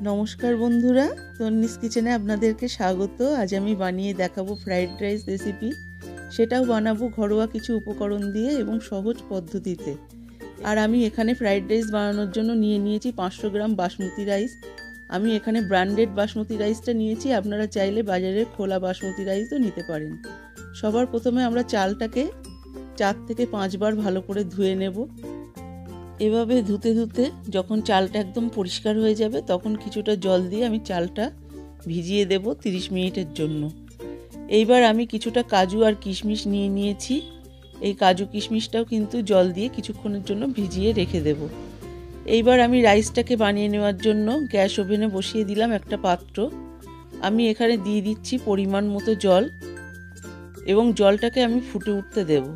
নমস্কার বন্ধুরা, তন্নিস কিচেনে আপনাদেরকে স্বাগত। আজ আমি বানিয়ে দেখাবো ফ্রাইড রাইস রেসিপি। সেটাও বানাবো ঘরোয়া কিছু উপকরণ দিয়ে এবং সহজ পদ্ধতিতে। আর আমি এখানে ফ্রাইড রাইস বানানোর জন্য নিয়েছি 500 গ্রাম বাসমতি রাইস। আমি এখানে ব্র্যান্ডেড বাসমতি রাইসটা নিয়েছি, আপনারা চাইলে বাজারের খোলা বাসমতি রাইসও নিতে পারেন। সবার প্রথমে আমরা চালটাকে 4 থেকে 5 বার ভালো করে ধুয়ে নেব। এভাবে ধুতে ধুতে যখন চালটা একদম পরিষ্কার হয়ে যাবে তখন কিছুটা জল দিয়ে আমি চালটা ভিজিয়ে দেব 30 মিনিটের জন্য। এইবার আমি কিছুটা কাজু আর কিশমিশ নিয়েছি। এই কাজু কিশমিশটাও কিন্তু জল দিয়ে কিছুক্ষণের জন্য ভিজিয়ে রেখে দেব। এইবার আমি রাইসটাকে বানিয়ে নেওয়ার জন্য গ্যাস ওভেনে বসিয়ে দিলাম একটা পাত্র। আমি এখানে দিয়ে দিচ্ছি পরিমাণ মতো জল এবং জলটাকে আমি ফুটে উঠতে দেব।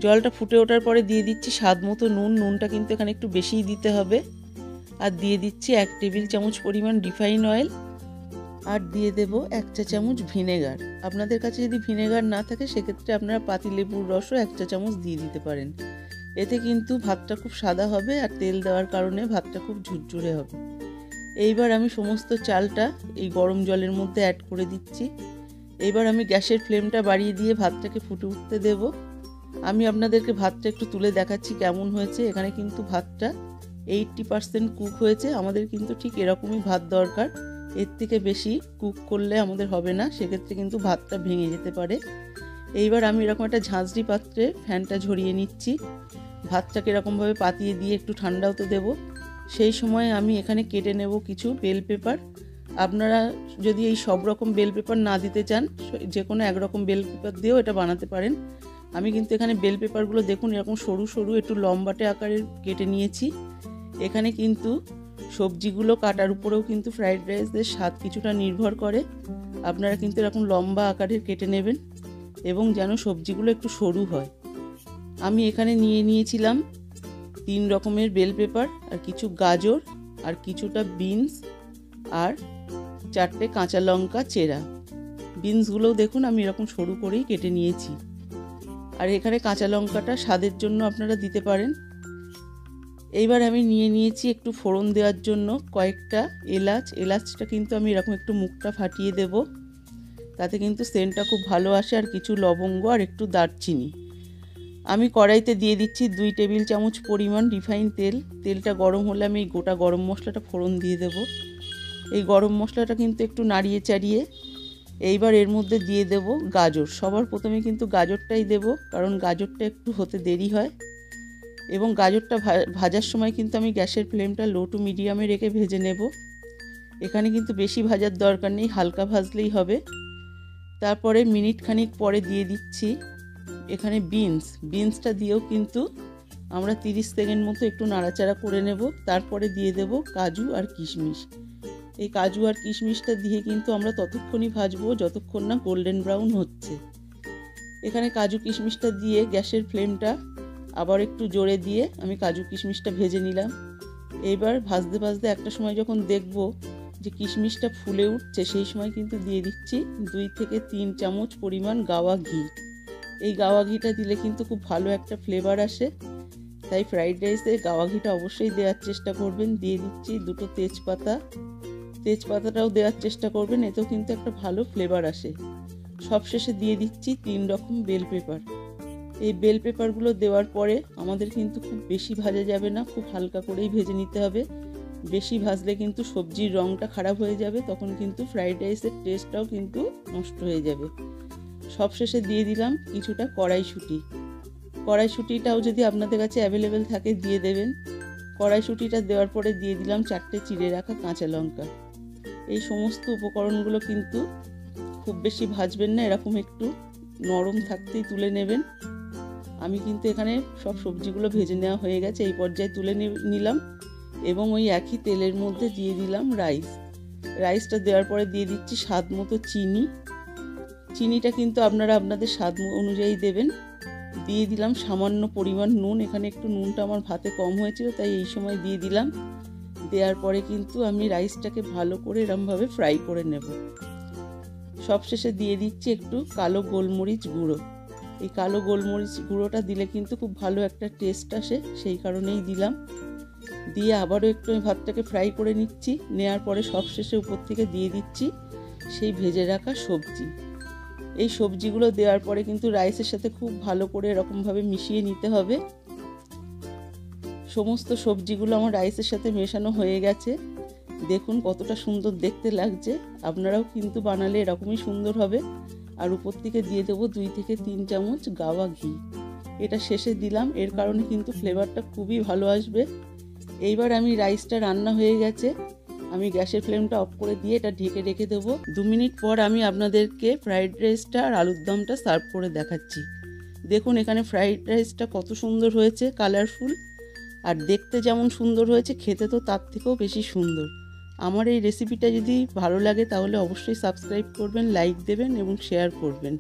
জলটা ফুটে ওঠার পরে দিয়ে দিচ্ছি স্বাদ মতো নুন। নুনটা কিন্তু এখানে একটু বেশিই দিতে হবে। আর দিয়ে দিচ্ছি 1 টেবিল চামচ পরিমাণ রিফাইন অয়েল। আর দিয়ে দেব 1 চা চামচ ভিনেগার। আপনাদের কাছে যদি ভিনেগার না থাকে সেক্ষেত্রে আপনারা পাতিলেবুর রসও 1 চা চামচ দিয়ে দিতে পারেন। এতে কিন্তু ভাতটা খুব সাদা হবে আর তেল দেওয়ার কারণে ভাতটা খুব ঝুরঝুরে হবে। এইবার আমি সমস্ত চালটা এই গরম জলের মধ্যে অ্যাড করে দিচ্ছি। এইবার আমি গ্যাসের ফ্লেমটা বাড়িয়ে দিয়ে ভাতটাকে ফুটে উঠতে দেব। আমি আপনাদেরকে ভাতটা একটু তুলে দেখাচ্ছি কেমন হয়েছে। এখানে কিন্তু ভাতটা 80% কুক হয়েছে। আমাদের কিন্তু ঠিক এরকমই ভাত দরকার, এর থেকে বেশি কুক করলে আমাদের হবে না, সেক্ষেত্রে কিন্তু ভাতটা ভেঙে যেতে পারে। এইবার আমি এরকম একটা ঝাঁঝরি পাত্রে ফ্যানটা ঝরিয়ে নিচ্ছি। ভাতটাকে এরকমভাবে পাতিয়ে দিয়ে একটু ঠান্ডা হতে দেব। সেই সময় আমি এখানে কেটে নেব কিছু বেল পেপার। আপনারা যদি এই সব রকম বেল পেপার না দিতে চান, যে কোনো একরকম বেল পেপার দিয়েও এটা বানাতে পারেন। আমি কিন্তু এখানে বেল পেপারগুলো দেখুন এরকম সরু সরু একটু লম্বাটে আকারের কেটে নিয়েছি। এখানে কিন্তু সবজিগুলো কাটার উপরেও কিন্তু ফ্রাইড রাইসের স্বাদ কিছুটা নির্ভর করে। আপনারা কিন্তু এরকম লম্বা আকারের কেটে নেবেন এবং যেন সবজিগুলো একটু সরু হয়। আমি এখানে নিয়েছিলাম 3 রকমের বেল পেপার আর কিছু গাজর আর কিছুটা বিনস আর 4টে কাঁচা লঙ্কা চেরা। বিনসগুলোও দেখুন আমি এরকম সরু করেই কেটে নিয়েছি। আর এখানে কাঁচা লঙ্কাটা স্বাদের জন্য আপনারা দিতে পারেন। এইবার আমি নিয়েছি একটু ফোড়ন দেওয়ার জন্য কয়েকটা এলাচ। এলাচটা কিন্তু আমি এরকম একটু মুখটা ফাটিয়ে দেব, তাতে কিন্তু সেন্টটা খুব ভালো আসে। আর কিছু লবঙ্গ আর একটু দারচিনি। আমি কড়াইতে দিয়ে দিচ্ছি 2 টেবিল চামচ পরিমাণ রিফাইন তেল। তেলটা গরম হলে আমি এই গোটা গরম মশলাটা ফোড়ন দিয়ে দেব। এই গরম মশলাটা কিন্তু একটু নাড়িয়ে চাড়িয়ে এইবার এর মধ্যে দিয়ে দেব গাজর। সবার প্রথমে কিন্তু গাজরটাই দেব, কারণ গাজরটা একটু হতে দেরি হয়। এবং গাজরটা ভাজার সময় কিন্তু আমি গ্যাসের ফ্লেমটা লো টু মিডিয়ামে রেখে ভেজে নেব। এখানে কিন্তু বেশি ভাজার দরকার নেই, হালকা ভাজলেই হবে। তারপরে মিনিট খানিক পরে দিয়ে দিচ্ছি এখানে বিনসটা দিয়েও কিন্তু আমরা 30 সেকেন্ড মতো একটু নাড়াচাড়া করে নেব। তারপরে দিয়ে দেব কাজু আর কিশমিশ। এই কাজু আর কিশমিশটা দিয়ে কিন্তু আমরা ততক্ষণই ভাজবো যতক্ষণ না গোল্ডেন ব্রাউন হচ্ছে। এখানে কাজু কিশমিশটা দিয়ে গ্যাসের ফ্লেমটা আবার একটু জোরে দিয়ে আমি কাজু কিশমিশটা ভেজে নিলাম। এইবার ভাজতে ভাজতে একটা সময় যখন দেখব যে কিশমিশটা ফুলে উঠছে, সেই সময় কিন্তু দিয়ে দিচ্ছি 2 থেকে 3 চামচ পরিমাণ গাওয়া ঘি। এই গাওয়া ঘিটা দিলে কিন্তু খুব ভালো একটা ফ্লেভার আসে, তাই ফ্রাইড রাইসে গাওয়া ঘিটা অবশ্যই দেওয়ার চেষ্টা করবেন। দিয়ে দিচ্ছি 2টো তেজপাতাটাও দেওয়ার চেষ্টা করবেন, এতেও কিন্তু একটা ভালো ফ্লেভার আসে। সবশেষে দিয়ে দিচ্ছি 3 রকম বেল পেপার। এই বেল পেপারগুলো দেওয়ার পরে আমাদের কিন্তু খুব বেশি ভাজা যাবে না, খুব হালকা করেই ভেজে নিতে হবে। বেশি ভাজলে কিন্তু সবজির রঙটা খারাপ হয়ে যাবে, তখন কিন্তু ফ্রাইড রাইসের টেস্টটাও কিন্তু নষ্ট হয়ে যাবে। সবশেষে দিয়ে দিলাম কিছুটা কড়াইশুঁটিটাও যদি আপনাদের কাছে অ্যাভেলেবেল থাকে দিয়ে দেবেন। কড়াইশুঁটিটা দেওয়ার পরে দিয়ে দিলাম 4টে চিড়ে রাখা কাঁচা লঙ্কা। এই সমস্ত উপকরণগুলো কিন্তু খুব বেশি ভাজবেন না, এরকম একটু নরম থাকতেই তুলে নেবেন। আমি কিন্তু এখানে সব সবজিগুলো ভেজে নেওয়া হয়ে গেছে, এই পর্যায়ে তুলে নিলাম এবং ওই একই তেলের মধ্যে দিয়ে দিলাম রাইসটা দেওয়ার পরে দিয়ে দিচ্ছি স্বাদ মতো চিনিটা কিন্তু আপনারা আপনাদের স্বাদ অনুযায়ী দেবেন। দিয়ে দিলাম সামান্য পরিমাণ নুন। এখানে একটু নুনটা আমার ভাতে কম হয়েছিল, তাই এই সময় দিয়ে দিলাম। দেওয়ার পরে কিন্তু আমি রাইসটাকে ভালো করে এরমভাবে ফ্রাই করে নেব। সবশেষে দিয়ে দিচ্ছি একটু কালো গোলমরিচ গুঁড়ো। এই কালো গোলমরিচ গুঁড়োটা দিলে কিন্তু খুব ভালো একটা টেস্ট আসে, সেই কারণেই দিলাম। দিয়ে আবারও একটু আমি ভাতটাকে ফ্রাই করে নিচ্ছি। নেওয়ার পরে সবশেষে উপর থেকে দিয়ে দিচ্ছি সেই ভেজে রাখা সবজি। এই সবজিগুলো দেওয়ার পরে কিন্তু রাইসের সাথে খুব ভালো করে এরকমভাবে মিশিয়ে নিতে হবে। সমস্ত সবজিগুলো আমার রাইসের সাথে মেশানো হয়ে গেছে। দেখুন কতটা সুন্দর দেখতে লাগছে। আপনারাও কিন্তু বানালে এরকমই সুন্দর হবে। আর উপর থেকে দিয়ে দেবো 2 থেকে 3 চামচ গাওয়া ঘি। এটা শেষে দিলাম, এর কারণে কিন্তু ফ্লেভারটা খুবই ভালো আসবে। এইবার আমি রাইসটা রান্না হয়ে গেছে, আমি গ্যাসের ফ্লেমটা অফ করে দিয়ে এটা ঢেকে রেখে দেবো। 2 মিনিট পর আমি আপনাদেরকে ফ্রাইড রাইসটা আর আলুর দমটা সার্ভ করে দেখাচ্ছি। দেখুন এখানে ফ্রাইড রাইসটা কত সুন্দর হয়েছে, কালারফুল, আর দেখতে যেমন সুন্দর হয়েছে খেতে তো তার থেকেও বেশি সুন্দর। আমার এই রেসিপিটা যদি ভালো লাগে তাহলে অবশ্যই সাবস্ক্রাইব করবেন, লাইক দেবেন এবং শেয়ার করবেন।